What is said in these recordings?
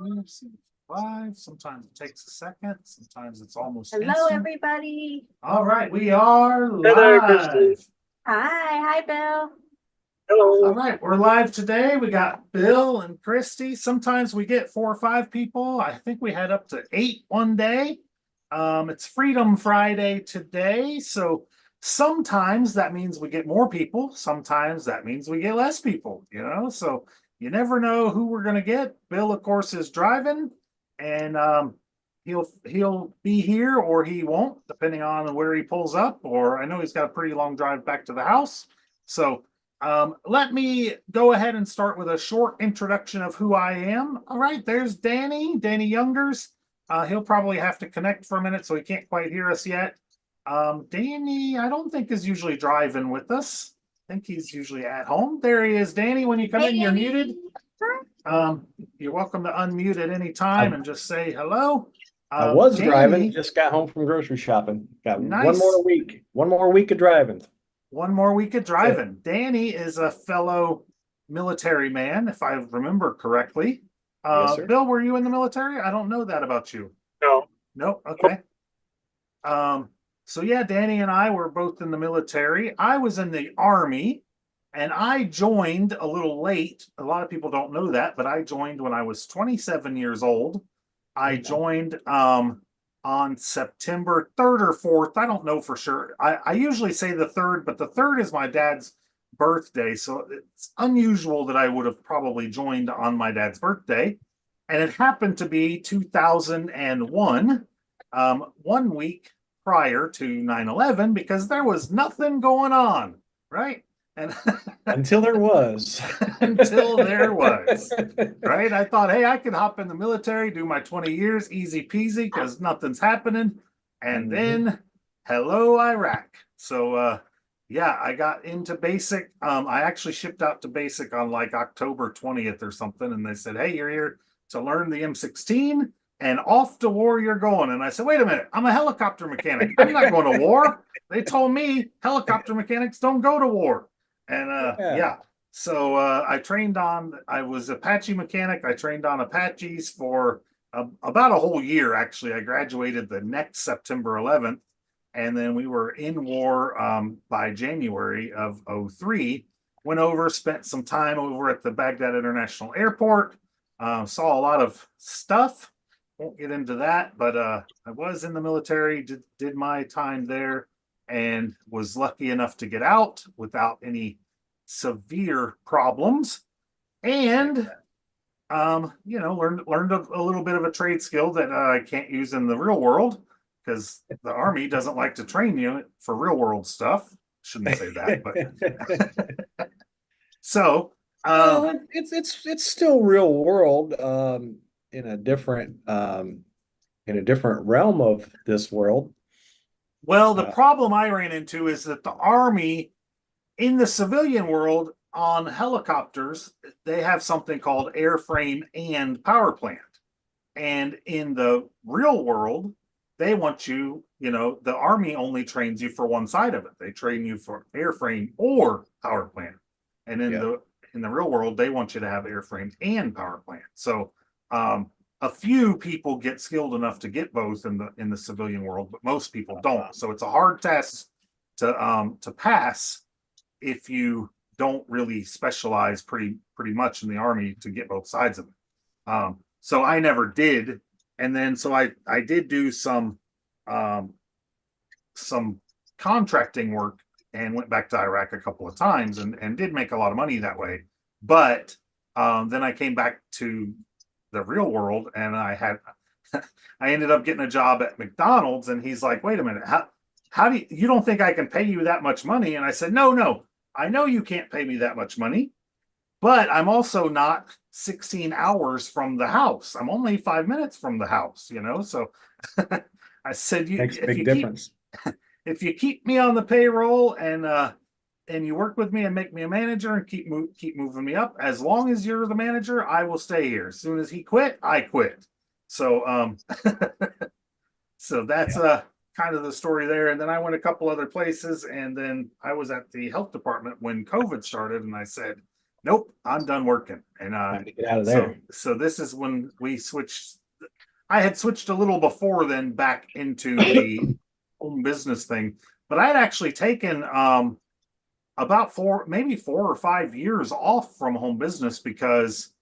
Live. Sometimes it takes a second. Sometimes it's almost Hello, instant. everybody. All right, we are Hey there, Kristi. live. Hi, Bill. All Hello. right, we're live today. We got Bill and Kristi. Sometimes we get 4 or 5 people. I think we had up to 8 one day. It's Freedom Friday today, so sometimes that means we get more people. Sometimes that means we get less people. So you never know who we're going to get. Bill, of course, is driving, and he'll be here or he won't, depending on where he pulls up. Or I know he's got a pretty long drive back to the house, so. Let me go ahead and start with a short introduction of who I am. All right, there's Danny Youngers. He'll probably have to connect for a minute, so he can't quite hear us yet. Danny, I don't think is usually driving with us. I think he's usually at home. There he is. Danny, when you come in, you're muted. You're welcome to unmute at any time and just say hello. I was driving, Danny, just got home from grocery shopping. Got one nice. more week. One more week of driving. One more week of driving. Danny is a fellow military man, if I remember correctly. Yes, sir. Bill, were you in the military? I don't know that about you. No. Nope. Okay. So yeah, Danny and I were both in the military. I was in the Army, and I joined a little late. A lot of people don't know that, but I joined when I was 27 years old. I joined on September 3rd or 4th. I don't know for sure. I usually say the 3rd, but the 3rd is my dad's birthday. So it's unusual that I would have probably joined on my dad's birthday. And it happened to be 2001, 1 week prior to 9/11, because there was nothing going on, right? And Until there was. until there was, right? I thought, hey, I could hop in the military, do my 20 years, easy peasy, because nothing's happening. And then, hello, Iraq. So, yeah, I got into basic. I actually shipped out to basic on like October 20th or something. And they said, hey, you're here to learn the M16 and off to war you're going. And I said, wait a minute, I'm a helicopter mechanic. I'm not going to war. They told me helicopter mechanics don't go to war. And yeah, so I was Apache mechanic. I trained on Apaches for about a whole year, actually. I graduated the next September 11th, and then we were in war by January of '03. Went over, spent some time over at the Baghdad International Airport, saw a lot of stuff. Won't get into that, but I was in the military, did my time there, and was lucky enough to get out without any severe problems. And learned a little bit of a trade skill that I can't use in the real world, because the Army doesn't like to train you for real world stuff. Shouldn't say that, but so It's still real world, in a different realm of this world. well, the problem I ran into is that the Army in the civilian world on helicopters, they have something called airframe and power plant. And in the real world, they want the Army only trains you for one side of it. They train you for airframe or power plant. And in the real world, they want you to have airframe and power plant. So a few people get skilled enough to get both in the civilian world, but most people don't. So it's a hard test to pass if you don't really specialize pretty much in the Army to get both sides of it. So I never did, and then so I did do some contracting work and went back to Iraq a couple of times and did make a lot of money that way. But then I came back to the real world, and I ended up getting a job at McDonald's, and he's like, wait a minute, how do you don't think I can pay you that much money? And I said, no, I know you can't pay me that much money, but I'm also not 16 hours from the house. I'm only 5 minutes from the house, So I said, Makes a big difference. If you keep me on the payroll and you work with me and make me a manager and keep moving me up, as long as you're the manager, I will stay here. As soon as he quit, I quit. So so that's kind of the story there. And then I went a couple other places, and then I was at the health department when COVID started, and I said, Nope, I'm done working. And Time to get out of so there. so this is when we switched. I had switched a little before then back into the home business thing, but I had actually taken about maybe 4 or 5 years off from home business because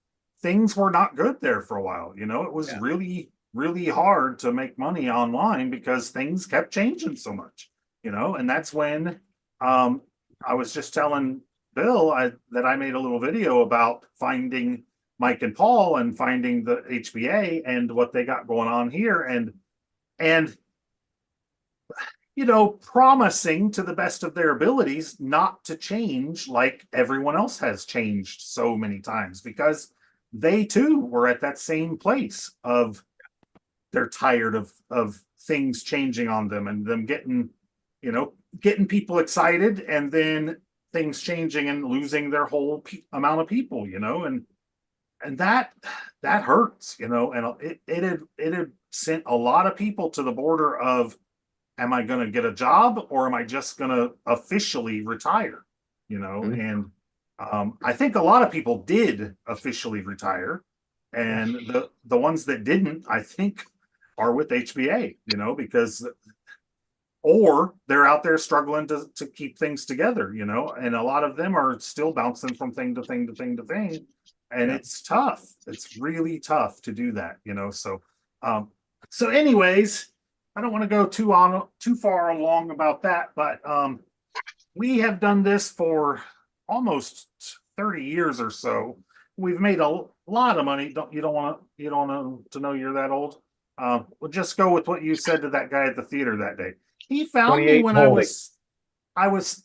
things were not good there for a while. It was Yeah. really, really hard to make money online because things kept changing so much, and that's when I was just telling Bill that I made a little video about finding Mike and Paul and finding the HBA and what they got going on here and promising to the best of their abilities not to change like everyone else has changed so many times because they too were at that same place of they're tired of things changing on them and them getting people excited and then things changing and losing their whole amount of people, and that hurts, and it had sent a lot of people to the border of, am I going to get a job or am I just going to officially retire? Mhm. And I think a lot of people did officially retire, and the ones that didn't, I think, are with HBA, because or they're out there struggling to keep things together, and a lot of them are still bouncing from thing to thing to thing to thing, and Yeah. it's tough. It's really tough to do that, so anyways, I don't want to go too far along about that, but we have done this for almost 30 years or so. We've made a lot of money. You don't want to know you're that old. We'll just go with what you said to that guy at the theater that day. He found me 28 when holy.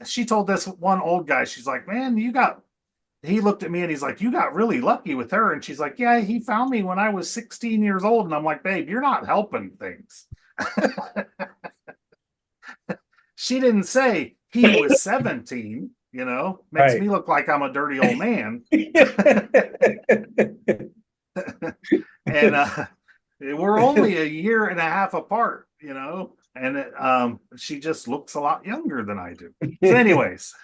she told this one old guy, she's like, man, he looked at me and he's like, you got really lucky with her. And she's like, yeah, he found me when I was 16 years old. And I'm like, babe, you're not helping things. She didn't say he was 17, makes Right. me look like I'm a dirty old man. And we're only a year and a half apart, and she just looks a lot younger than I do. So, anyways,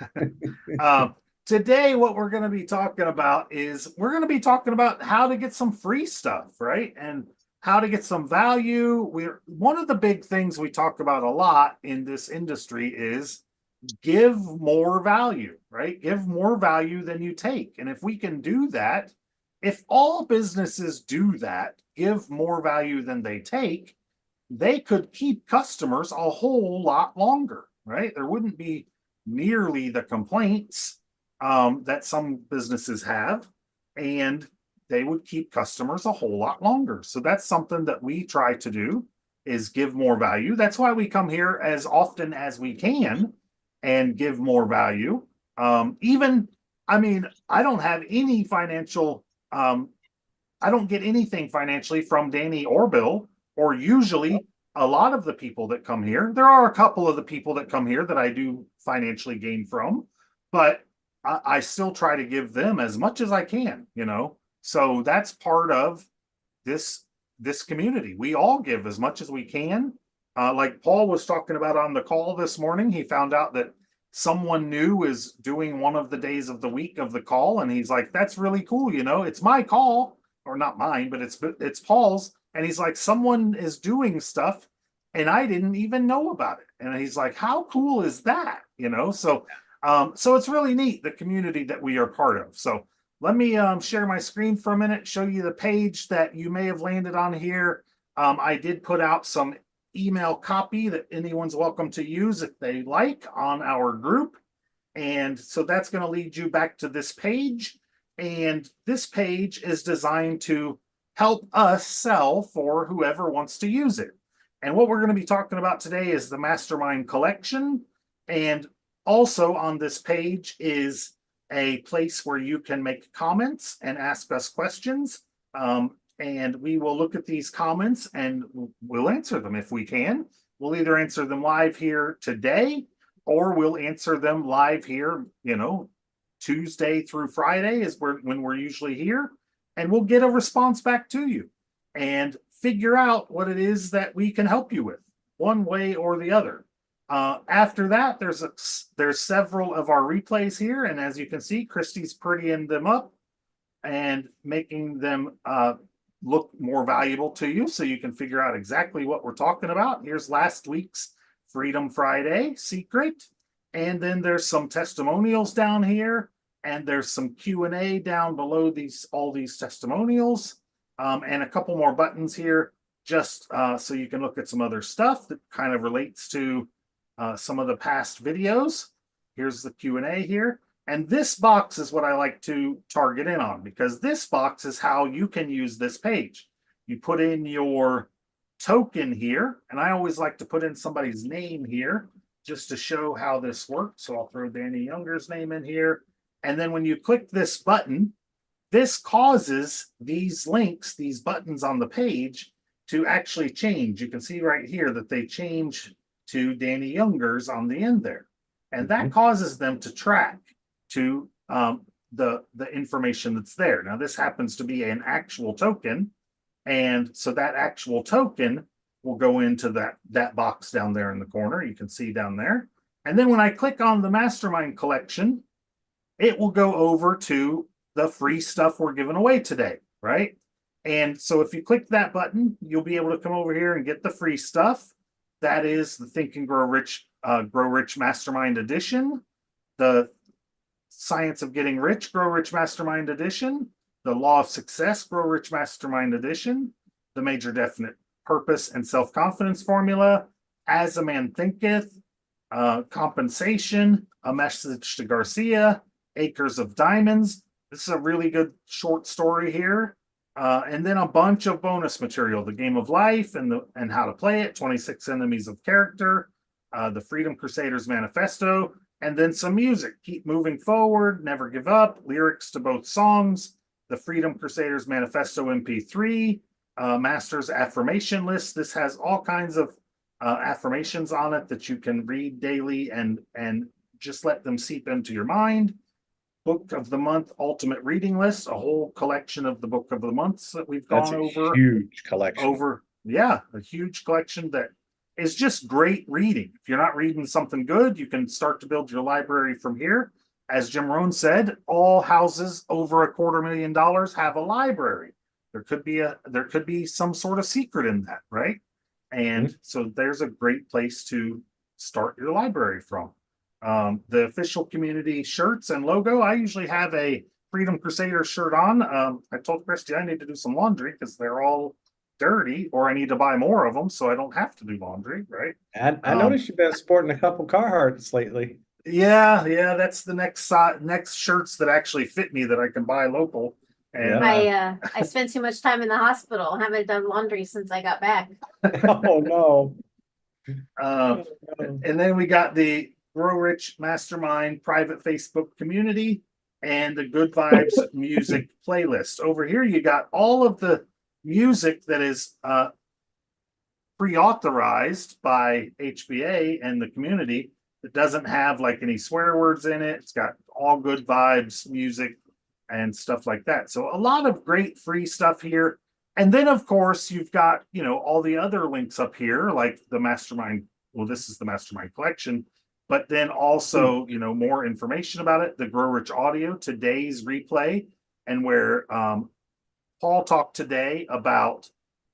today what we're going to be talking about is we're going to be talking about how to get some free stuff, right? And how to get some value. One of the big things we talk about a lot in this industry is give more value, right? Give more value than you take. And if we can do that, if all businesses do that, give more value than they take, they could keep customers a whole lot longer, right? There wouldn't be nearly the complaints that some businesses have, and they would keep customers a whole lot longer. So that's something that we try to do, is give more value. That's why we come here as often as we can and give more value. I don't have any financial I don't get anything financially from Danny or Bill, or usually a lot of the people that come here. There are a couple of the people that come here that I do financially gain from, but I still try to give them as much as I can, So that's part of this this community. We all give as much as we can. Like Paul was talking about on the call this morning, he found out that someone new is doing one of the days of the week of the call, and he's like, "That's really cool, It's my call, or not mine, but it's Paul's." And he's like, "Someone is doing stuff, and I didn't even know about it." And he's like, "How cool is that?" So it's really neat, the community that we are part of. So let me share my screen for a minute, show you the page that you may have landed on here. I did put out some email copy that anyone's welcome to use if they like on our group. And so that's going to lead you back to this page. And this page is designed to help us sell for whoever wants to use it. And what we're going to be talking about today is the Mastermind Collection. And also on this page is a place where you can make comments and ask us questions. And we will look at these comments and we'll answer them if we can. We'll either answer them live here today, or we'll answer them live here, Tuesday through Friday is when we're usually here, and we'll get a response back to you and figure out what it is that we can help you with one way or the other. After that, there's several of our replays here, and as you can see, Kristi's prettying them up and making them look more valuable to you, so you can figure out exactly what we're talking about. Here's last week's Freedom Friday secret, and then there's some testimonials down here, and there's some Q&A down below all these testimonials, and a couple more buttons here, just so you can look at some other stuff that kind of relates to some of the past videos. Here's the Q&A here. And this box is what I like to target in on, because this box is how you can use this page. You put in your token here, and I always like to put in somebody's name here just to show how this works. So I'll throw Danny Younger's name in here. And then when you click this button, this causes these links, these buttons on the page, to actually change. You can see right here that they change to Danny Younger's on the end there. And that causes them to track to the information that's there. Now, this happens to be an actual token, and so that actual token will go into that box down there in the corner. You can see down there. And then when I click on the Mastermind collection, it will go over to the free stuff we're giving away today, right? And so if you click that button, you'll be able to come over here and get the free stuff. That is the Think and Grow Rich Mastermind Edition, the Science of Getting Rich Grow Rich Mastermind Edition, the Law of Success Grow Rich Mastermind Edition, the Major Definite Purpose and Self-Confidence Formula, As a Man Thinketh, Compensation, A Message to Garcia, Acres of Diamonds. This is a really good short story here. And then a bunch of bonus material, The Game of Life and How to Play It, 26 Enemies of Character, the Freedom Crusaders Manifesto, and then some music, Keep Moving Forward, Never Give Up, lyrics to both songs, the Freedom Crusaders Manifesto MP3, Master's Affirmation List. This has all kinds of affirmations on it that you can read daily and just let them seep into your mind. Book of the Month Ultimate Reading List, a whole collection of the Book of the Months that we've gone over. Huge collection. A huge collection that is just great reading. If you're not reading something good, you can start to build your library from here. As Jim Rohn said, all houses over $250,000 have a library. There could be some sort of secret in that, right? And so there's a great place to start your library from. The official community shirts and logo, I usually have a Freedom Crusader shirt on. I told Kristi I need to do some laundry because they're all dirty, or I need to buy more of them so I don't have to do laundry, right? I noticed you've been sporting a couple Carhartts lately. Yeah, that's the next shirts that actually fit me that I can buy local. And I spent too much time in the hospital. Haven't done laundry since I got back. Oh no. And then we got the Grow Rich Mastermind private Facebook community and the Good Vibes music playlist. Over here, you got all of the music that is pre-authorized by HBA and the community. It doesn't have like any swear words in it. It's got all good vibes music and stuff like that. So a lot of great free stuff here. And then of course you've got, all the other links up here, like the Mastermind. Well, this is the Mastermind collection, but then also, more information about it, the Grow Rich audio, today's replay, and where Paul talked today about,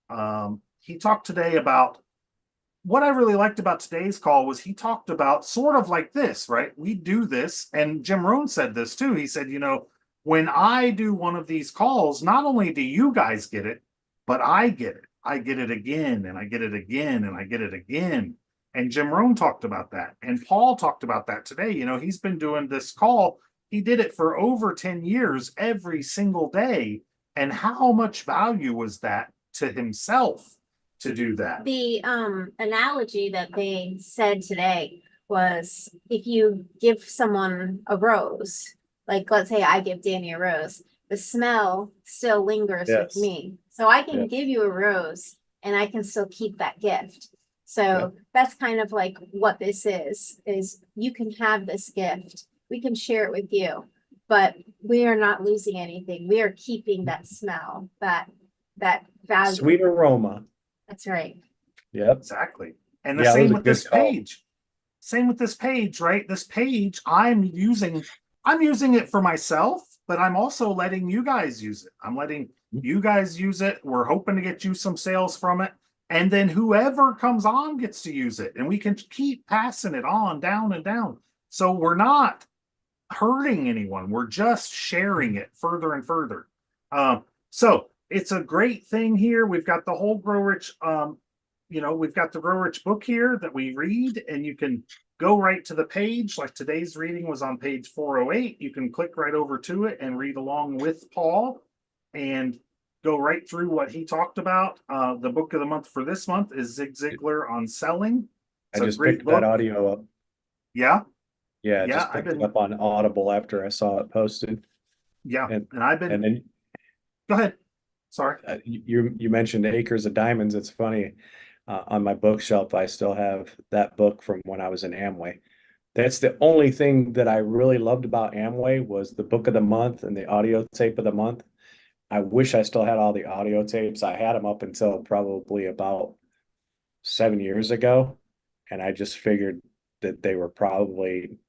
what I really liked about today's call was he talked about sort of like this, right? We do this, and Jim Rohn said this too. He said, when I do one of these calls, not only do you guys get it, but I get it. I get it again, and I get it again, and I get it again. And Jim Rohn talked about that. And Paul talked about that today. He's been doing this call. He did it for over 10 years, every single day. And how much value was that to himself to do that? The analogy that they said today was, if you give someone a rose, like let's say I give Danny a rose, the smell still lingers with me. So I can give you a rose and I can still keep that gift. So that's kind of like what this is you can have this gift. We can share it with you, but we are not losing anything. We are keeping that smell, that value. Sweet aroma. That's right. Yep. Exactly. And the same with this page. same with this page, right? This page I'm using it for myself, but I'm also letting you guys use it. I'm letting you guys use it. We're hoping to get you some sales from it. And then whoever comes on gets to use it. And we can keep passing it on down and down. So we're not hurting anyone. We're just sharing it further and further. So it's a great thing here. We've got the whole Grow Rich, we've got the Grow Rich book here that we read, and you can go right to the page. Like today's reading was on page 408. You can click right over to it and read along with Paul and go right through what he talked about. The book of the month for this month is Zig Ziglar on selling. I just picked that audio up. Yeah. Yeah, I just picked it up on Audible after I saw it posted. Yeah, and I've been. And then go ahead. Sorry. You mentioned Acres of Diamonds. It's funny. On my bookshelf, I still have that book from when I was in Amway. That's the only thing that I really loved about Amway was the book of the month and the audio tape of the month. I wish I still had all the audio tapes. I had them up until probably about 7 years ago, and I just figured that they were probably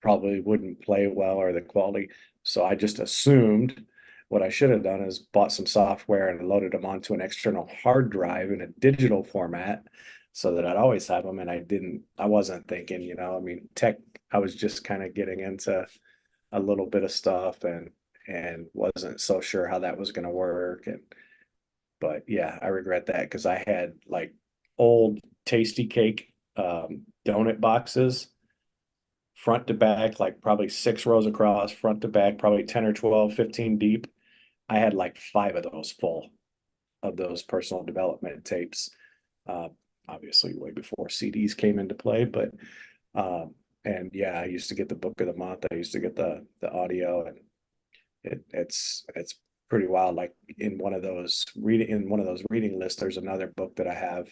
wouldn't play well or the quality. So I just assumed what I should have done is bought some software and loaded them onto an external hard drive in a digital format so that I'd always have them. And I wasn't thinking, I mean, tech, I was just kind of getting into a little bit of stuff and wasn't so sure how that was going to work. But yeah, I regret that because I had like old Tasty Cake donut boxes front to back, like probably 6 rows across, front to back, probably 10 or 12, 15 deep. I had like 5 of those full of those personal development tapes. Obviously way before CDs came into play, but and yeah, I used to get the book of the month. I used to get the audio, and it's pretty wild. Like in one of those reading lists, there's another book that I have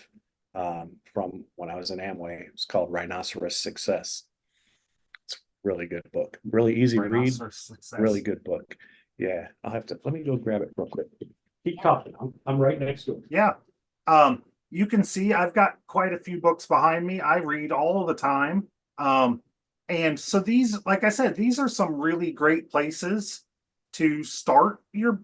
from when I was in Amway. It's called Rhinoceros Success. It's a really good book, really easy to read, really good book. Yeah, let me go grab it real quick. Keep talking. I'm right next to it. Yeah. You can see I've got quite a few books behind me. I read all the time. And so these, like I said, these are some really great places to start your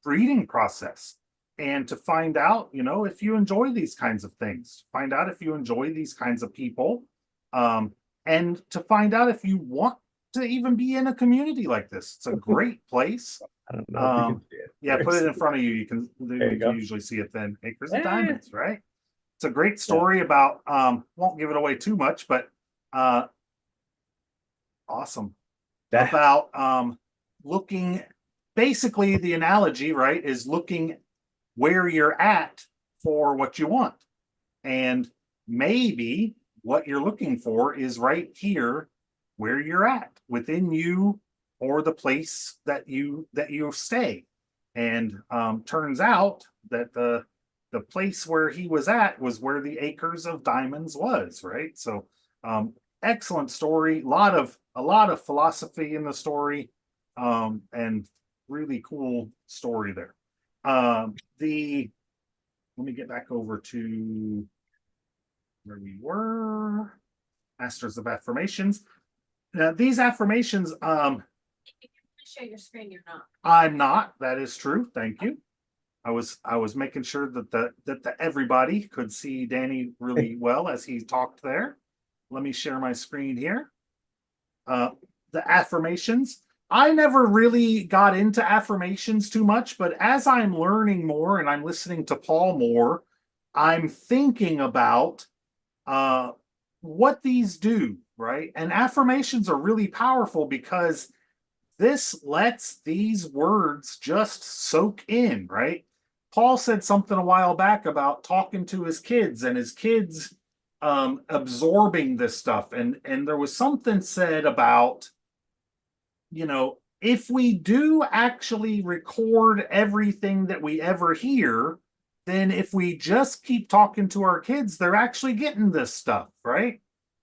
reading process and to find out, if you enjoy these kinds of things, find out if you enjoy these kinds of people, and to find out if you want to even be in a community like this. It's a great place. I don't know if you can see it. Yeah, put it in front of you. You can usually see it then. Acres of Diamonds, right? It's a great story about won't give it away too much, but awesome. About looking, basically the analogy, right, is looking where you're at for what you want. And maybe what you're looking for is right here where you're at within you or the place that you stay. And turns out that the place where he was at was where the Acres of Diamonds was, right? So excellent story, a lot of philosophy in the story, and really cool story there. Let me get back over to where we were. Masters of Affirmations. Now, these affirmations, Share your screen, you're not. I'm not. That is true. Thank you. I was making sure that the everybody could see Danny really well as he talked there. Let me share my screen here. The affirmations. I never really got into affirmations too much, but as I'm learning more and I'm listening to Paul more, I'm thinking about what these do, right? And affirmations are really powerful because this lets these words just soak in, right? Paul said something a while back about talking to his kids and his kids absorbing this stuff. And there was something said about, if we do actually record everything that we ever hear, then if we just keep talking to our kids, they're actually getting this stuff, right?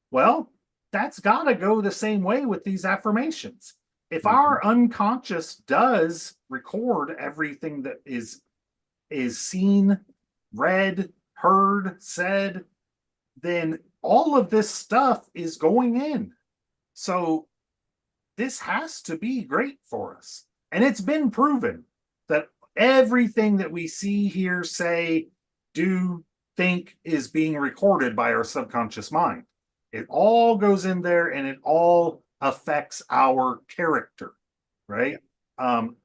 Well, that's got to go the same way with these affirmations. If our unconscious does record everything that is seen, read, heard, said, then all of this stuff is going in. So this has to be great for us. And it's been proven that everything that we see, hear, say, do, think is being recorded by our subconscious mind. It all goes in there and it all affects our character, right?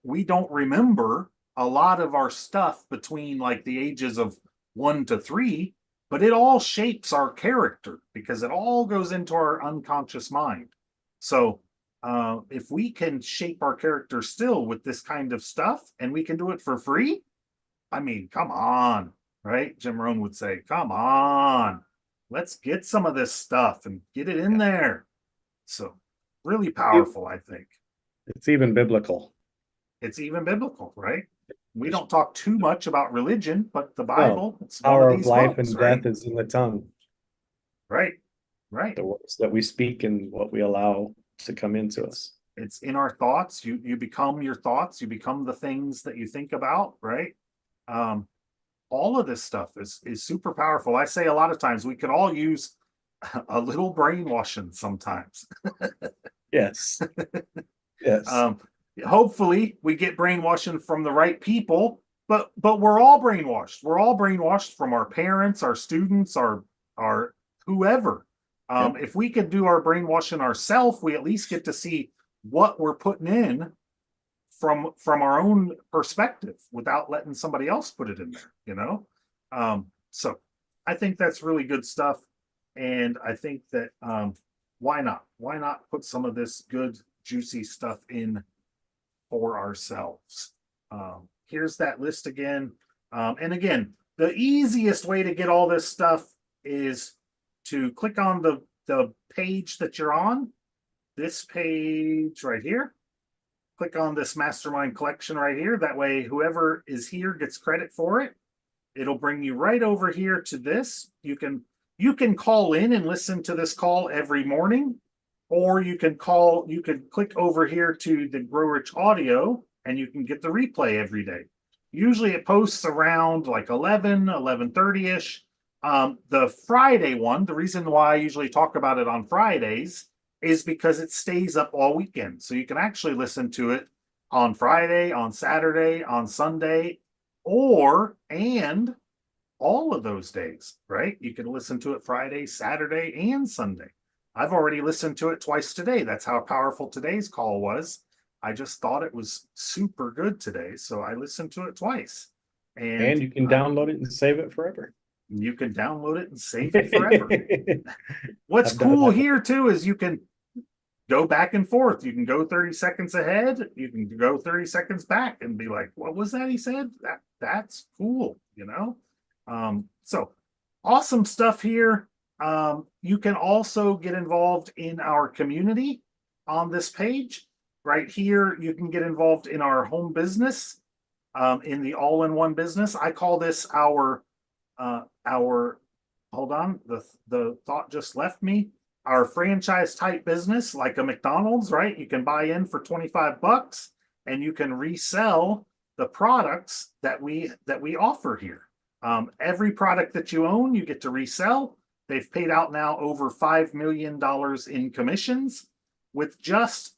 We don't remember a lot of our stuff between like the ages of 1 to 3, but it all shapes our character because it all goes into our unconscious mind. So if we can shape our character still with this kind of stuff and we can do it for free, I mean, come on, right? Jim Rohn would say, come on, let's get some of this stuff and get it in there. So really powerful, I think. It's even biblical. It's even biblical, right? We don't talk too much about religion, but the Bible, it's one Power of of these life books, and right? death is in the tongue. Right, right. The words that we speak and what we allow to come into us. It's in our thoughts. You become your thoughts. You become the things that you think about, right? All of this stuff is super powerful. I say a lot of times we could all use a little brainwashing sometimes. Yes. Yes. Hopefully we get brainwashing from the right people, but we're all brainwashed. We're all brainwashed from our parents, our students, our whoever. If we could do our brainwashing ourselves, we at least get to see what we're putting in from our own perspective without letting somebody else put it in there, you know? So I think that's really good stuff. And I think that why not? Why not put some of this good, juicy stuff in for ourselves? Here's that list again. And again, the easiest way to get all this stuff is to click on the page that you're on, this page right here. Click on this mastermind collection right here. That way, whoever is here gets credit for it. It'll bring you right over here to this. You can call in and listen to this call every morning, or you can click over here to the Grow Rich Audio and you can get the replay every day. Usually it posts around like 11:30ish. The Friday one, the reason why I usually talk about it on Fridays is because it stays up all weekend. So you can actually listen to it on Friday, on Saturday, on Sunday, and all of those days, right? You can listen to it Friday, Saturday, and Sunday. I've already listened to it twice today. That's how powerful today's call was. I just thought it was super good today, so I listened to it twice. And you can download it and save it forever. You can download it and save it forever. What's cool here too is you can go back and forth. You can go 30 seconds ahead. You can go 30 seconds back and be like, what was that he said? That's cool, you know? So awesome stuff here. You can also get involved in our community on this page. Right here, you can get involved in our home business, in the all-in-one business. I call this our hold on, the thought just left me. Our franchise type business, like a McDonald's, right? You can buy in for $25 and you can resell the products that we offer here. Every product that you own, you get to resell. They've paid out now over $5 million in commissions with just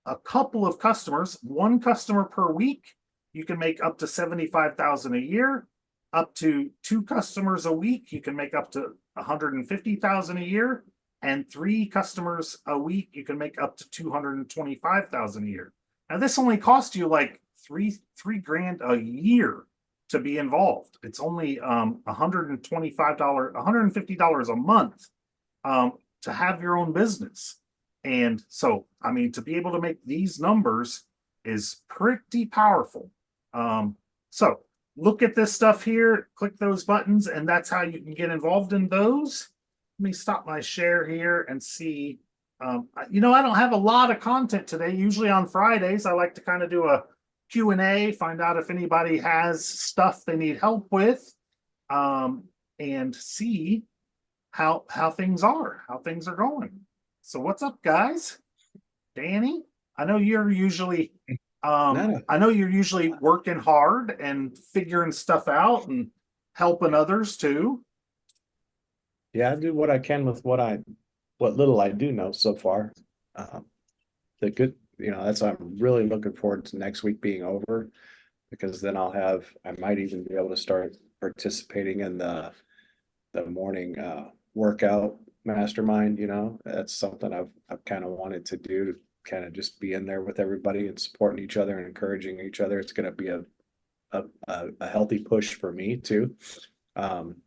a couple of customers, one customer per week. You can make up to $75,000 a year. Up to 2 customers a week, you can make up to $150,000 a year, and 3 customers a week, you can make up to $225,000 a year. Now, this only costs you like three grand a year to be involved. It's only $150 a month to have your own business. And so, I mean, to be able to make these numbers is pretty powerful. So look at this stuff here, click those buttons, and that's how you can get involved in those. Let me stop my share here and see. I don't have a lot of content today. Usually on Fridays, I like to kind of do a Q&A, find out if anybody has stuff they need help with, and see how things are going. So what's up, guys? Danny, I know you're usually working hard and figuring stuff out and helping others too. Yeah, I do what I can with what little I do know so far. The good, that's why I'm really looking forward to next week being over, because then I might even be able to start participating in the morning workout mastermind. That's something I've kind of wanted to do, kind of just be in there with everybody and supporting each other and encouraging each other. It's going to be a healthy push for me too. Um,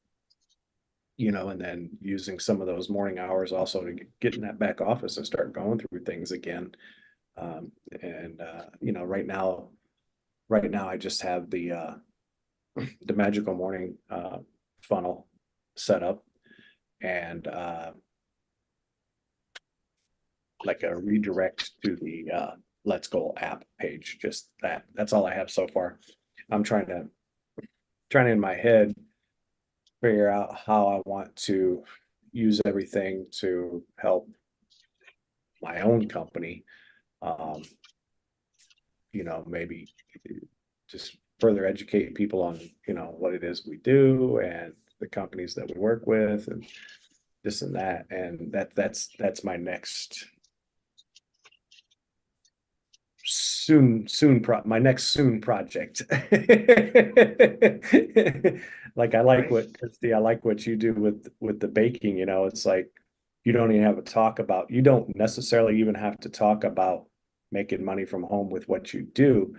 and then using some of those morning hours also to get in that back office and start going through things again. And right now I just have the magical morning funnel set up, and like a redirect to the Let's Go app page. Just that's all I have so far. I'm trying to in my head figure out how I want to use everything to help my own company. Maybe just further educate people on, what it is we do and the companies that we work with and this and that. And that's my next my next soon project. Like I like what Kristi, I like what you do with the baking. It's like you don't even have a talk about, you don't necessarily even have to talk about making money from home with what you do.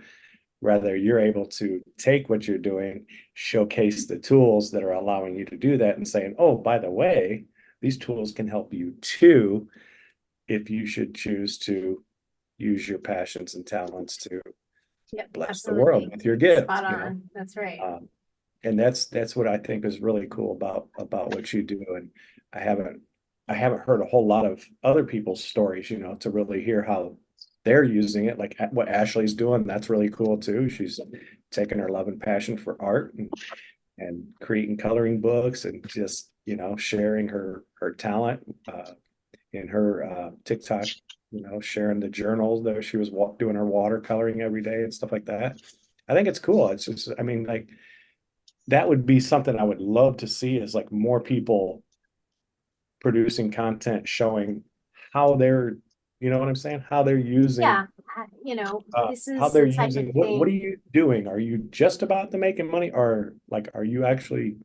Rather, you're able to take what you're doing, showcase the tools that are allowing you to do that, and saying, oh, by the way, these tools can help you too, if you should choose to use your passions and talents to Yep, bless the world absolutely. with your gift. Spot on. That's right. And that's what I think is really cool about what you do. And I haven't heard a whole lot of other people's stories, to really hear how they're using it. Like what Ashley's doing, that's really cool too. She's taking her love and passion for art and creating coloring books and just, sharing her talent in her TikTok, sharing the journals that she was doing her watercoloring every day and stuff like that. I think it's cool. It's just, I mean, like that would be something I would love to see, is like more people producing content showing how they're, you know what I'm saying? How they're using, Yeah, this how is they're the type of using, what are thing. you doing? Are you just about the making money, or like, are you actually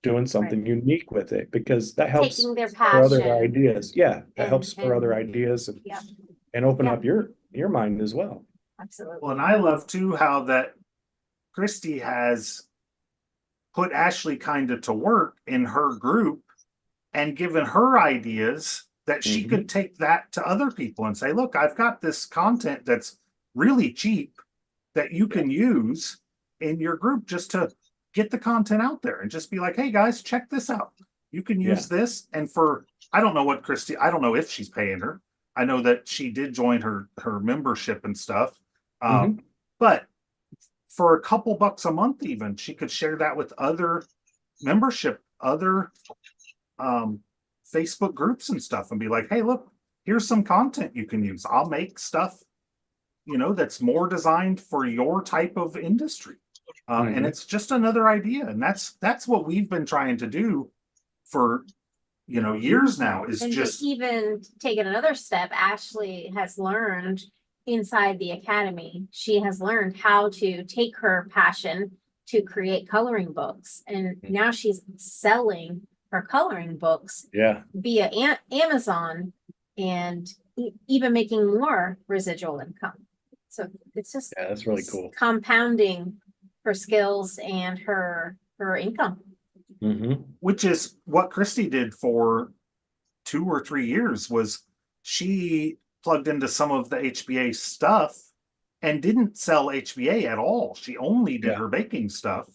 doing Right. something unique with it? Because that helps Taking their spur other passion ideas. Yeah, that helps spur other and ideas yeah, and open yeah, up your mind as well. absolutely. Well, and I love too how that Kristi has put Ashley kind of to work in her group and given her ideas that she Mhm. could take that to other people and say, look, I've got this content that's really cheap that you can use in your group just to get the content out there and just be like, hey guys, check this out. You can use this. And for, I don't know what Kristi, I don't know if she's paying her. I know that she did join her membership and stuff. Mhm. But for a couple bucks a month, even she could share that with other membership, other um, Facebook groups and stuff, and be like, hey, look, here's some content you can use. I'll make stuff, that's more designed for your type of industry. And it's just another idea. And that's what we've been trying to do for, years now, is And just to even take it another step, Ashley has learned inside the academy, she has learned how to take her passion to create coloring books. And now she's selling her coloring books via Amazon and even making more residual income. So it's just that's really cool. compounding her skills and her income. which is what Kristi did for 2 or 3 years. Was she plugged into some of the HBA stuff and didn't sell HBA at all. She only did her baking stuff.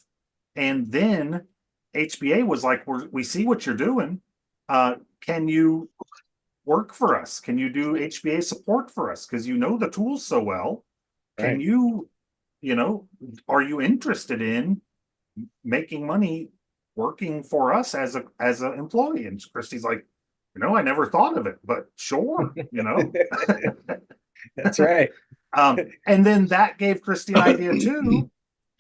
And then HBA was like, we see what you're doing. Can you work for us? Can you do HBA support for us? Because you know the tools so well. Can you, are you interested in making money working for us as an employee? And Kristi's like, I never thought of it, but sure, That's right. And then that gave Kristi an idea too,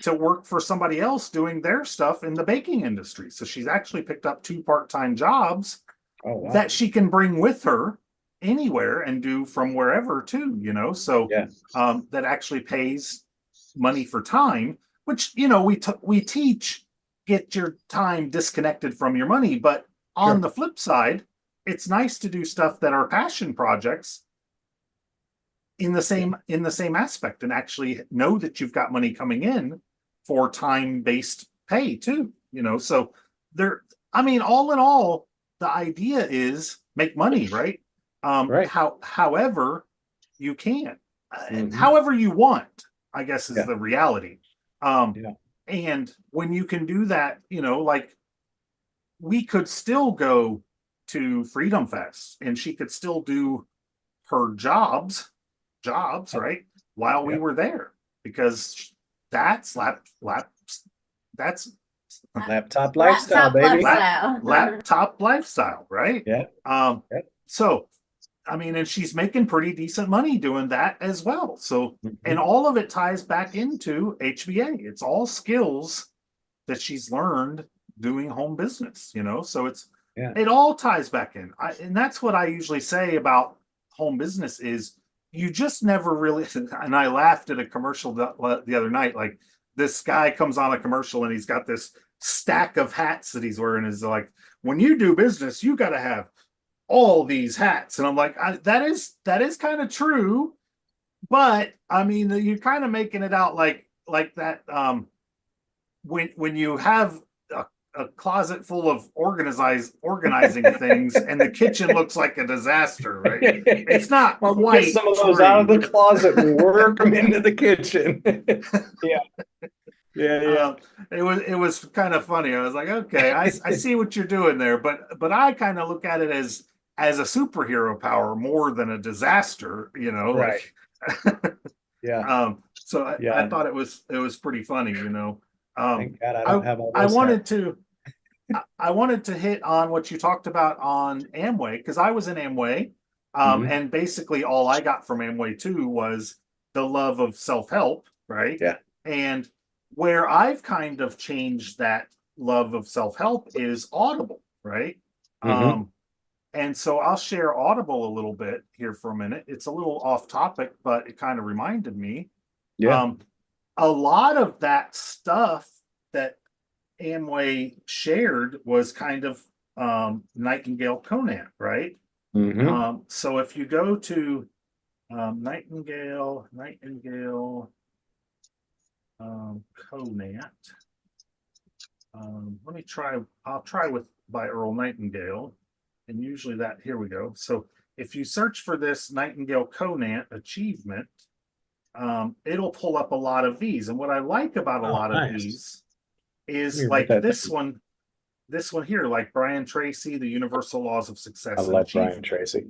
to work for somebody else doing their stuff in the baking industry. So she's actually picked up 2 part-time jobs Oh, wow. that she can bring with her anywhere and do from wherever too, so Yeah. that actually pays money for time, which we teach, get your time disconnected from your money, but on Sure. the flip side, it's nice to do stuff that are passion projects in the same aspect, and actually know that you've got money coming in for time-based pay too, so there, I mean, all in all, the idea is make money, right? Right. However you can, Mhm. however you want, I guess, is Yeah. the reality. Yeah. And when you can do that, like, we could still go to Freedom Fest and she could still do her jobs, right, while we Yep. were there, because that's that's Laptop lifestyle, baby. laptop lifestyle, right? Yeah. Yep. So I mean, and she's making pretty decent money doing that as well. So, and Mhm. all of it ties back into HBA. It's all skills that she's learned doing home business, so Yeah. it all ties back in. And that's what I usually say about home business is you just never really, and I laughed at a commercial the other night, like this guy comes on a commercial and he's got this stack of hats that he's wearing, is like, when you do business, you got to have all these hats. And I'm like, that is kind of true, but I mean, you're kind of making it out like that. When you have a closet full of organizing things and the kitchen looks like a disaster, right? It's not Well, quite get some of those out of true. the closet and work them into the kitchen. Yeah. Yeah. It was kind of funny. I was like, okay, I see what you're doing there, but I kind of look at it as a superhero power more than a disaster, Right. like Yeah. so I Yeah. thought it was pretty funny, Thank God I don't have all I those wanted hats. to I wanted to hit on what you talked about on Amway, because I was in Amway, Mhm. and basically all I got from Amway too was the love of self-help, right? Yeah. And where I've kind of changed that love of self-help is Audible, right? Mhm. And so I'll share Audible a little bit here for a minute. It's a little off topic, but it kind of reminded me. Yeah. Um, a lot of that stuff that Amway shared was kind of Nightingale Conant, right? Mhm. So if you go to Nightingale Conant, let me try. I'll try with by Earl Nightingale, and usually that, here we go. So if you search for this Nightingale Conant achievement, it'll pull up a lot of these. And what I like about a Oh, lot of nice. these Let me is write like that this down. one, here, like Brian Tracy, The Universal Laws of I Success and love Brian Achievement, Tracy.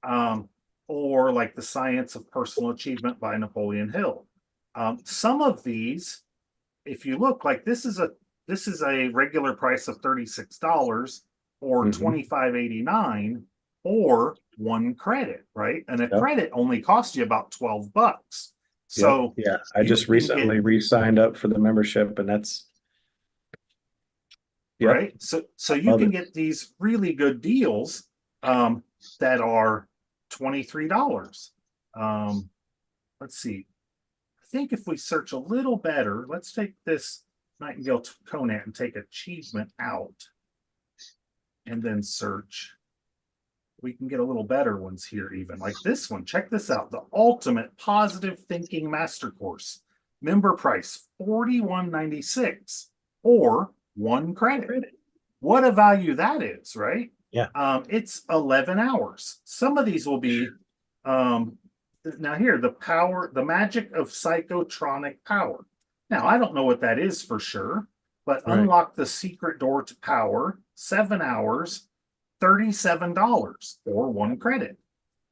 um, or like The Science of Personal Achievement by Napoleon Hill. Some of these, if you look, like this is a regular price of $36 or Mhm. $25.89 or 1 credit, right? And a Yep. credit only costs you about $12. Yep. So Yeah. I you just can get, recently re-signed up for the membership, and that's, yep. right? So I you love can it. get these really good deals that are $23. Let's see. I think if we search a little better, let's take this Nightingale Conant and take achievement out and then search. We can get a little better ones here, even like this one. Check this out: the Ultimate Positive Thinking Master Course. Member price $41.96 or 1 credit. What a value that is, right? Yeah. It's 11 hours. Some of these will be now here, the magic of psychotronic power. Now, I don't know what that is for sure, but Right. unlock the secret door to power, 7 hours, $37 or 1 credit.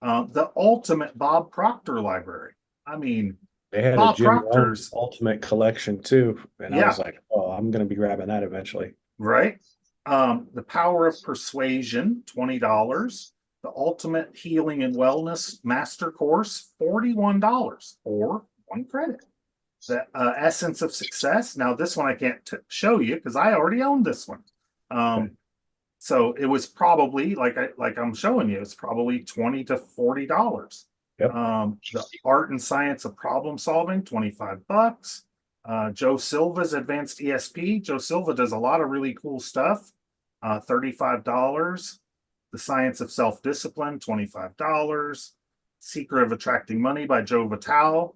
The ultimate Bob Proctor library. I mean, They had a Bob Jim Rohn Proctor's, Ultimate Collection too, and I yeah, was like, "Oh, I'm gonna be grabbing that eventually." right. The Power of Persuasion, $20. The Ultimate Healing and Wellness Master Course, $41 or 1 credit. the Essence of Success. Now, this one I can't show you because I already own this one. Okay. So it was probably like I'm showing you, it's probably $20 to $40. Yep. The Art and Science of Problem Solving, $25. Joe Silva's Advanced ESP. Joe Silva does a lot of really cool stuff. $35. The Science of Self-Discipline, $25. Secret of Attracting Money by Joe Vitale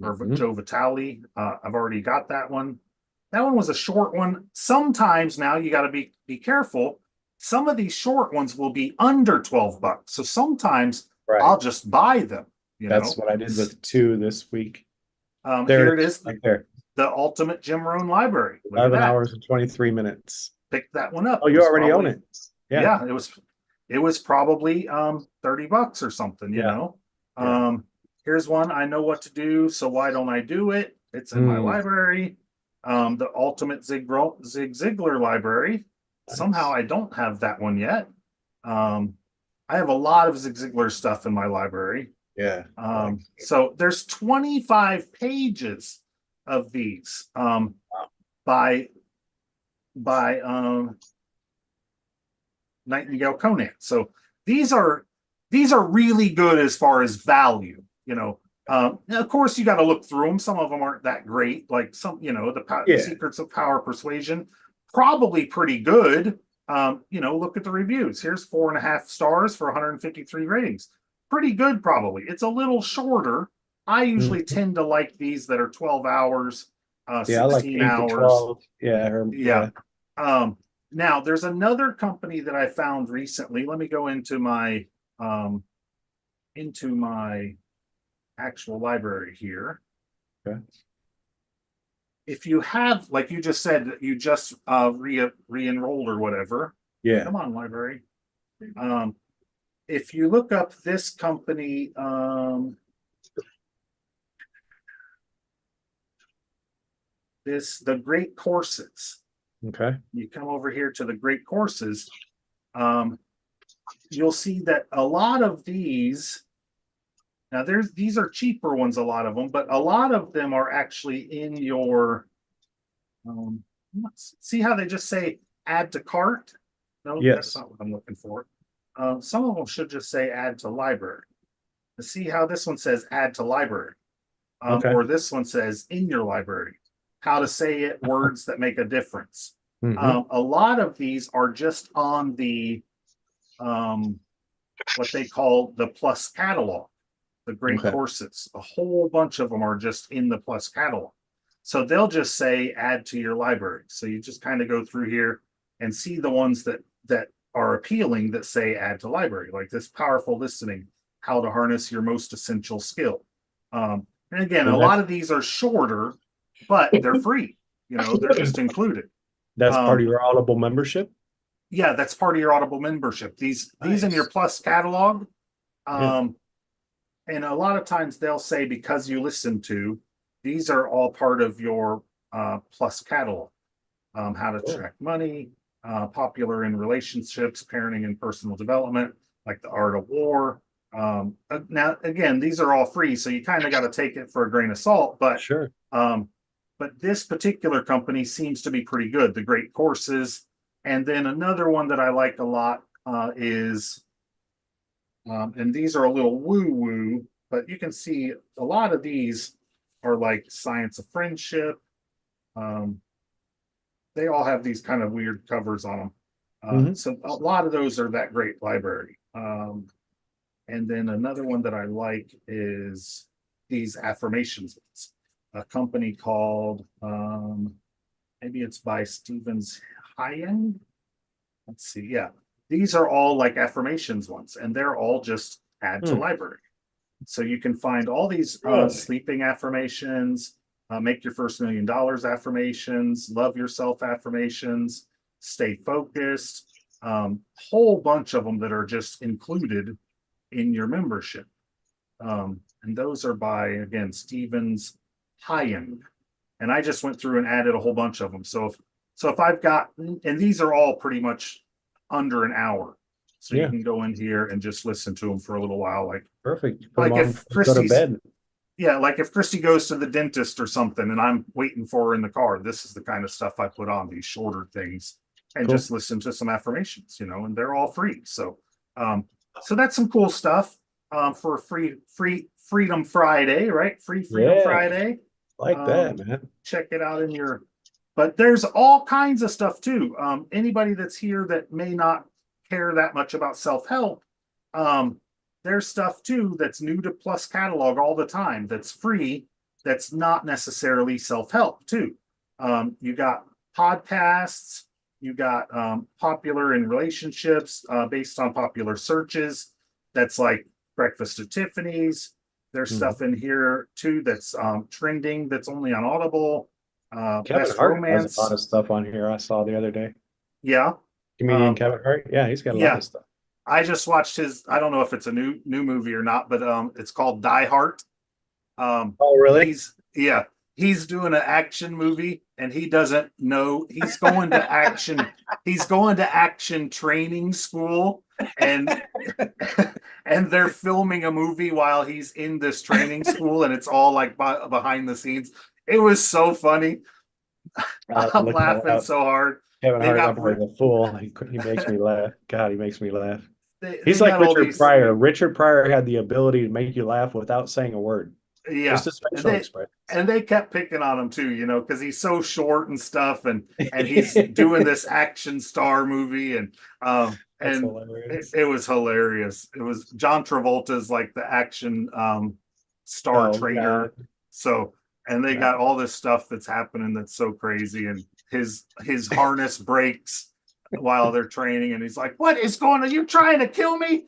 or Joe Vitale. I've already got that one. That one was a short one. Sometimes now you got to be careful. Some of these short ones will be under $12. So sometimes I'll just buy them. That's what I did with 2 this week. Here it is. Right there. The Ultimate Jim Rohn Library. Look 11 hours and 23 minutes. Pick that one up. Oh, you already own it. Yeah, it was probably $30 or something, you know. Here's one. I Know What to Do, so why don't I do it? It's in my library. The Ultimate Zig Ziglar Library. Nice. Somehow I don't have that one yet. I have a lot of Zig Ziglar stuff in my library. Yeah. So there's 25 pages of these by Nightingale Conant. So these are really good as far as value, you know. Of course, you got to look through them. Some of them aren't that great, like some, you know, the Secrets of Power Persuasion, probably pretty good. You know, look at the reviews. Here's 4.5 stars for 153 ratings. Pretty good, probably. It's a little shorter. I usually tend to like these that are 12 hours, 16 I like 8 hours. to 12. Yeah. Now there's another company that I found recently. Let me go into my actual library here. Okay. If you have, like you just said, that you just re-enrolled or whatever. Yeah. Come on, library. If you look up this company, the Great Courses. Okay. You come over here to the Great Courses. You'll see that a lot of these. Now these are cheaper ones, a lot of them, but a lot of them are actually in your. See how they just say add to cart? No, that's not what I'm looking for. Some of them should just say add to library. See how this one says add to library, or this one says in your library. How to say it, words that make a difference. A lot of these are just on the what they call the Plus catalog, the Great Courses. A whole bunch of them are just in the Plus catalog. So they'll just say add to your library. So you just kind of go through here and see the ones that are appealing that say add to library, like this Powerful Listening, how to harness your most essential skill. And again, a lot of these are shorter, but they're free. You know, they're just included. That's part of your Audible membership? Yeah, that's part of your Audible membership. These in your Plus catalog. And a lot of times they'll say, because you listen to, these are all part of your Plus catalog. How to track money, popular in relationships, parenting and personal development, like the Art of War. Now, again, these are all free, so you kind of got to take it for a grain of salt. But sure. But this particular company seems to be pretty good. The Great Courses, and then another one that I like a lot is, and these are a little woo-woo, but you can see a lot of these are like Science of Friendship. They all have these kind of weird covers on them. So a lot of those are that Great Library. And then another one that I like is these affirmations. A company called, maybe it's by Stevens Hyen. Let's see. Yeah, these are all like affirmations ones, and they're all just add to library. So you can find all these sleeping affirmations, make your first $1 million affirmations, love yourself affirmations, stay focused, whole bunch of them that are just included in your membership. And those are by, again, Stevens Hyen. And I just went through and added a whole bunch of them. So if I've got, and these are all pretty much under an hour. So you can go in here and just listen to them for a little while. Like perfect. Like if go to bed. yeah, like if Kristi goes to the dentist or something and I'm waiting for her in the car, this is the kind of stuff I put on, these shorter things, and Cool. just listen to some affirmations, and they're all free. So that's some cool stuff for Freedom Friday, right? Free Freedom Yeah. Friday. Like that, man. Check it out in your, but there's all kinds of stuff too. Anybody that's here that may not care that much about self-help, there's stuff too that's new to Plus catalog all the time, that's free, that's not necessarily self-help too. You got podcasts, you got popular in relationships based on popular searches. That's like Breakfast at Tiffany's. There's stuff in here too that's trending, that's only on Audible. Kevin Best Hart has romance. a lot of stuff on here I saw the other day. Yeah. Comedian Kevin Hart. Yeah, he's got a lot of stuff. I just watched his, I don't know if it's a new movie or not, but it's called Die Hard. Oh, really? He's doing an action movie and he doesn't know he's going to action training school, and and they're filming a movie while he's in this training school, and it's all like behind the scenes. It was so funny. I'm laughing so hard. Kevin Hart is a fool. He makes me laugh. God, he makes me laugh. He's they like Richard Pryor. Richard Pryor had the ability to make you laugh without saying a word. Yeah. Just his facial expression. And they kept picking on him too, because he's so short and stuff, and he's doing this action star movie, and it was hilarious. It was John Travolta's like the action star trainer. God. So, and they got all this stuff that's happening that's so crazy, and his harness breaks while they're training, and he's like, "What is going on? You trying to kill me?"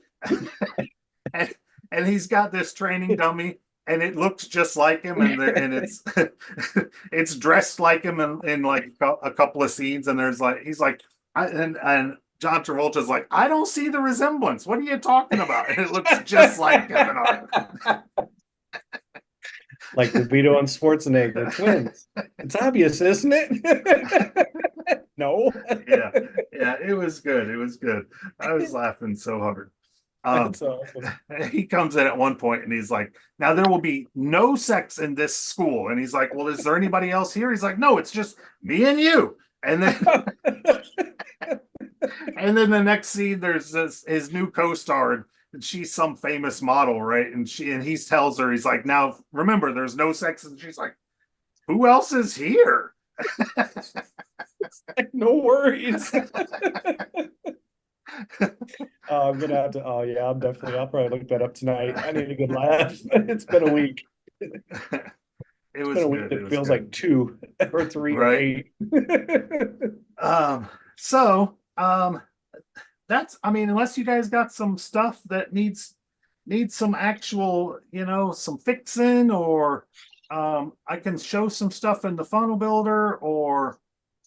and he's got this training dummy, and it looks just like him, and it's it's dressed like him in like a couple of scenes, and he's like, and John Travolta's like, "I don't see the resemblance. What are you talking about?" And it looks just like Kevin Hart. Like DeVito and Schwarzenegger, twins. It's obvious, isn't it? No. Yeah, it was good. It was good. I was laughing so hard. That's awesome. He comes in at one point and he's like, "Now there will be no sex in this school." And he's like, "Well, is there anybody else here?" He's like, "No, it's just me and you." And then and then the next scene, there's his new co-star, and she's some famous model, right? And he tells her, he's like, "Now remember, there's no sex." And she's like, "Who else is here?" No worries. I'm gonna have to. Oh yeah, I'll probably look that up tonight. I need a good laugh. It's been a week. It's been a week that feels like 2 or 3 or 8. That's, I mean, unless you guys got some stuff that needs some actual, some fixing, or I can show some stuff in the funnel builder, or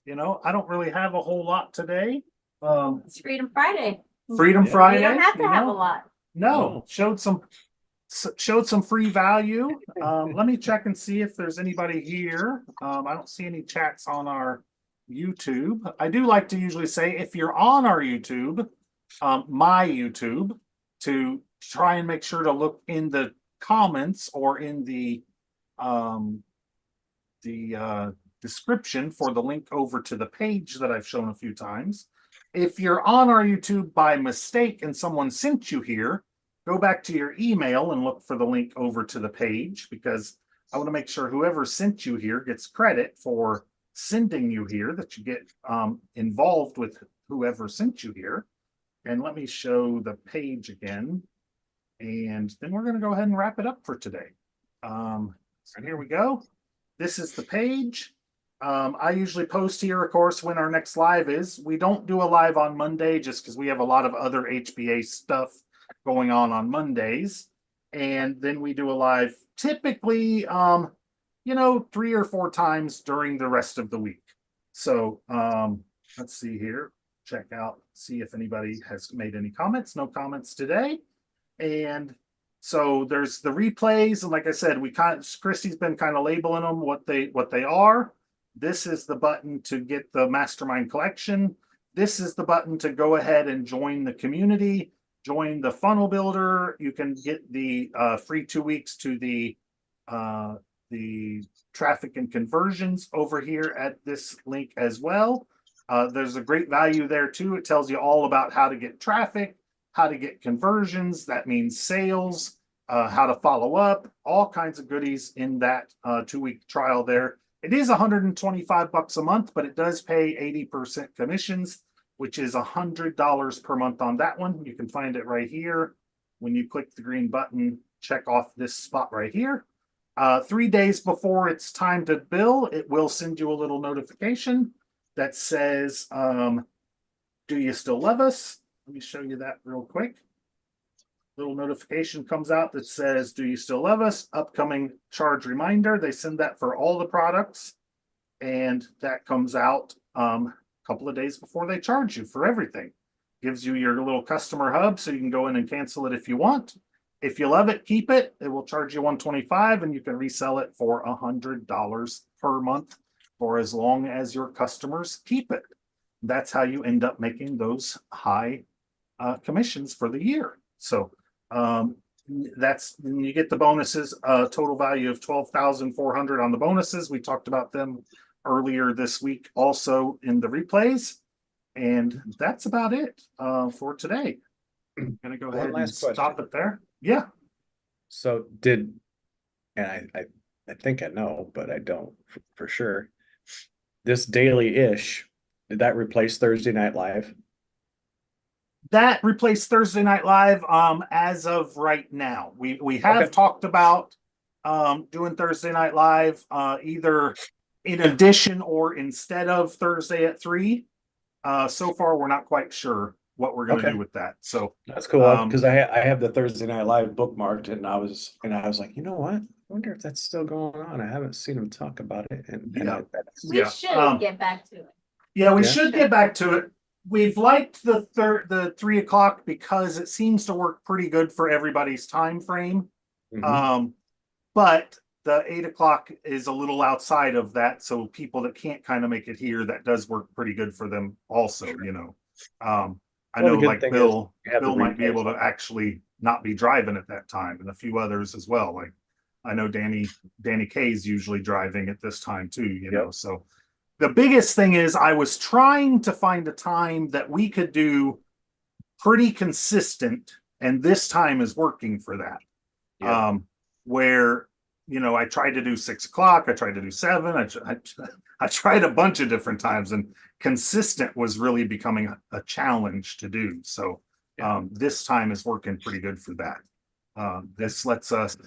I don't really have a whole lot today. It's Freedom Friday. Freedom Friday. You don't have to have a lot. No, showed some free value. Let me check and see if there's anybody here. I don't see any chats on our YouTube. I do like to usually say, if you're on our YouTube, my YouTube, to try and make sure to look in the comments or in the description for the link over to the page that I've shown a few times. If you're on our YouTube by mistake and someone sent you here, go back to your email and look for the link over to the page, because I want to make sure whoever sent you here gets credit for sending you here, that you get involved with whoever sent you here. And let me show the page again, and then we're going to go ahead and wrap it up for today. So here we go. This is the page. I usually post here, of course, when our next live is. We don't do a live on Monday just because we have a lot of other HBA stuff going on Mondays. And then we do a live typically, 3 or 4 times during the rest of the week. So let's see here. Check out, see if anybody has made any comments. No comments today. And so there's the replays. And like I said, Kristi's been kind of labeling them what they are. This is the button to get the mastermind collection. This is the button to go ahead and join the community, join the funnel builder. You can get the free 2 weeks to the the traffic and conversions over here at this link as well. There's a great value there too. It tells you all about how to get traffic, how to get conversions. That means sales, how to follow up, all kinds of goodies in that 2-week trial there. It is $125 a month, but it does pay 80% commissions, which is $100 per month on that one. You can find it right here. When you click the green button, check off this spot right here. 3 days before it's time to bill, it will send you a little notification that says, do you still love us? Let me show you that real quick. Little notification comes out that says, do you still love us? Upcoming charge reminder. They send that for all the products. And that comes out a couple of days before they charge you for everything. Gives you your little customer hub so you can go in and cancel it if you want. If you love it, keep it. It will charge you $125 and you can resell it for $100 per month for as long as your customers keep it. That's how you end up making those high commissions for the year. So that's when you get the bonuses, total value of $12,400 on the bonuses. We talked about them earlier this week also in the replays. And that's about it for today. I'm gonna go ahead and stop it there. Yeah. So and I think I know, but I don't for sure. This daily-ish, did that replace Thursday Night Live? That replaced Thursday Night Live as of right now. We have talked about doing Thursday Night Live either in addition or instead of Thursday at 3. So far, we're not quite sure what we're going to do with that. So that's cool because I have the Thursday Night Live bookmarked, and I was like, you know what? I wonder if that's still going on. I haven't seen them talk about it, and we should get back to it. Yeah, we should get back to it. We've liked the 3 o'clock because it seems to work pretty good for everybody's time frame. But the 8 o'clock is a little outside of that, so people that can't kind of make it here, that does work pretty good for them also, you know. I know like Bill might be able to actually not be driving at that time, and a few others as well. Like I know Danny K is usually driving at this time too, you know. So the biggest thing is I was trying to find a time that we could do pretty consistent, and this time is working for that. Where, you know, I tried to do 6 o'clock, I tried to do 7, I tried a bunch of different times, and consistent was really becoming a challenge to do. So this time is working pretty good for that. This lets us,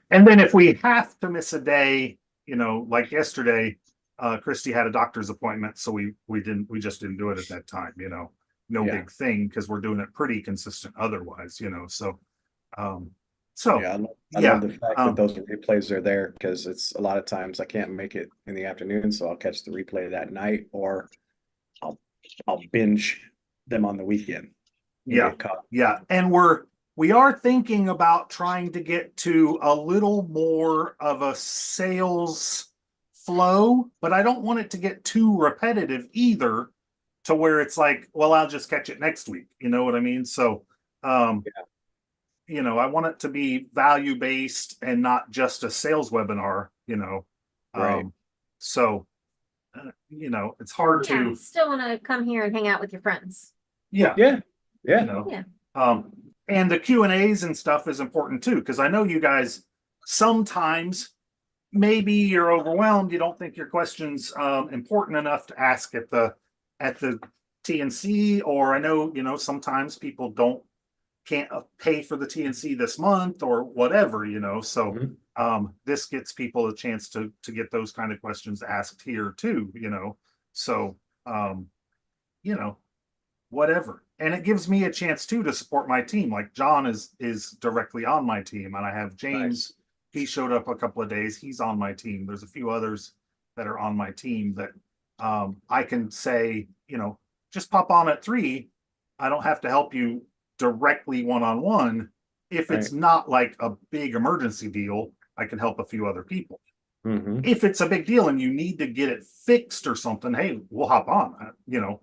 and then if we have to miss a day, you know, like yesterday, Kristi had a doctor's appointment, so we just didn't do it at that time, you know. No big thing because we're doing it pretty consistent otherwise, you know. So I love the fact that those replays are there, because it's a lot of times I can't make it in the afternoon, so I'll catch the replay that night, or I'll binge them on the weekend. And we are thinking about trying to get to a little more of a sales flow, but I don't want it to get too repetitive either, to where it's like, well, I'll just catch it next week. You know what I mean? So you know, I want it to be value based and not just a sales webinar, you know. So you know, it's hard to still want to come here and hang out with your friends. You know, and the Q&As and stuff is important too, because I know you guys sometimes maybe you're overwhelmed, you don't think your question's important enough to ask at the TNC, or I know, you know, sometimes people can't pay for the TNC this month or whatever, you know. So this gets people a chance to get those kind of questions asked here too, you know. So you know, whatever. And it gives me a chance too to support my team. Like John is directly on my team, and I have James. He showed up a couple of days. He's on my team. There's a few others that are on my team that I can say, you know, just pop on at 3. I don't have to help you directly one-on-one. If it's not like a big emergency deal, I can help a few other people. If it's a big deal and you need to get it fixed or something, hey, we'll hop on, you know.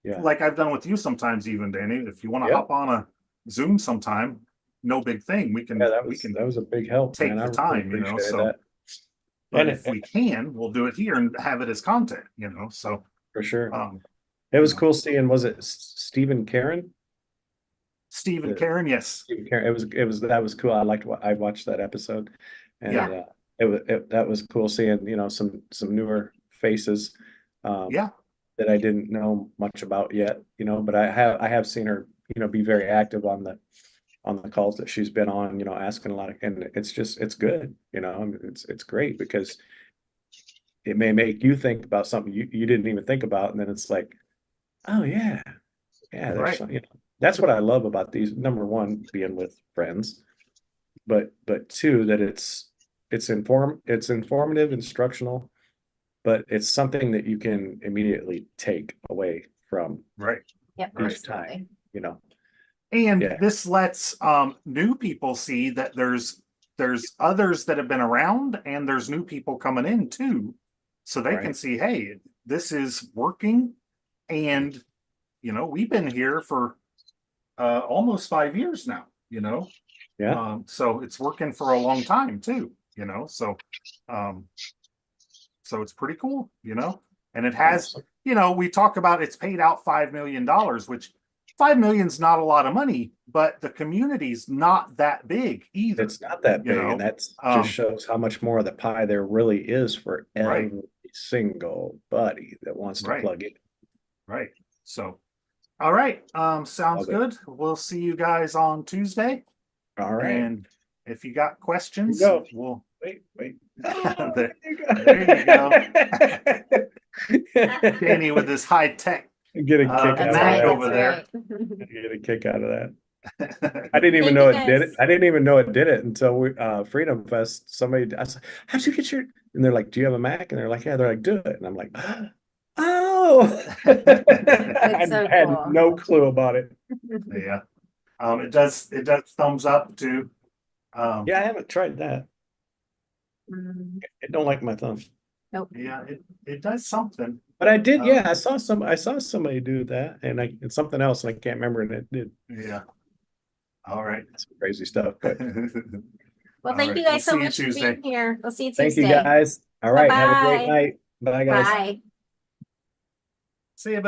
Like I've done with you sometimes, even Danny, if you want to hop on a Zoom sometime, no big thing. We can that was a big help. Take the time, you know. So But And if we can, we'll do it here and have it as content, so for sure, it was cool seeing. Was it Stephen Karen? Steve and Karen, yes. Stephen Karen. That was cool. I watched that episode, and Yeah. that was cool seeing some newer faces. That I didn't know much about yet, but I have seen her, be very active on the calls that she's been on, asking a lot and it's good, it's great because it may make you think about something you didn't even think about, and then it's like, oh yeah, there's Right. That's what I love about these. Number one, being with friends, but two, that it's informative, instructional, but it's something that you can immediately take away from Right. Yep. each time, And Yeah. this lets new people see that there's others that have been around, and there's new people coming in too, so they can Right. see, hey, this is working, and we've been here for almost 5 years now. Yeah. So it's working for a long time too. So it's pretty cool. And it has. Awesome. We talk about it's paid out $5 million, which $5 million is not a lot of money, but the community's not that big either. It's not that big, and that's just shows how much more of the pie there really is for every Right. single buddy that wants to Right. plug in. Right. So, all right. Sounds Love it. good. We'll see you guys on Tuesday. All right. And if you got questions, Go. we'll Wait. there you go. Danny with this high tech Get a kick out That's of right. that. over That's there. right. Get a kick out of that. I didn't even Thank know you, it did it. guys. I didn't even know it did it until Freedom Fest. Somebody, I said, "How'd you get your?" And they're like, "Do you have a Mac?" And they're like, "Yeah." They're like, "Do it." And I'm like, "Oh!" I so had cool. no clue about it. Yeah. It does thumbs up too. Yeah, I haven't tried that. Mm, I don't like my thumb. Nope. Yeah, it does something. But I did, yeah. I saw somebody do that, and something else, and I can't remember, and it did. Yeah. All right. Some crazy stuff. But Well, All thank right. you We'll guys so see you much for Tuesday. being here. We'll see you Tuesday. thank you guys. All right, have a great Bye-bye. night. Bye, guys. Bye. See you.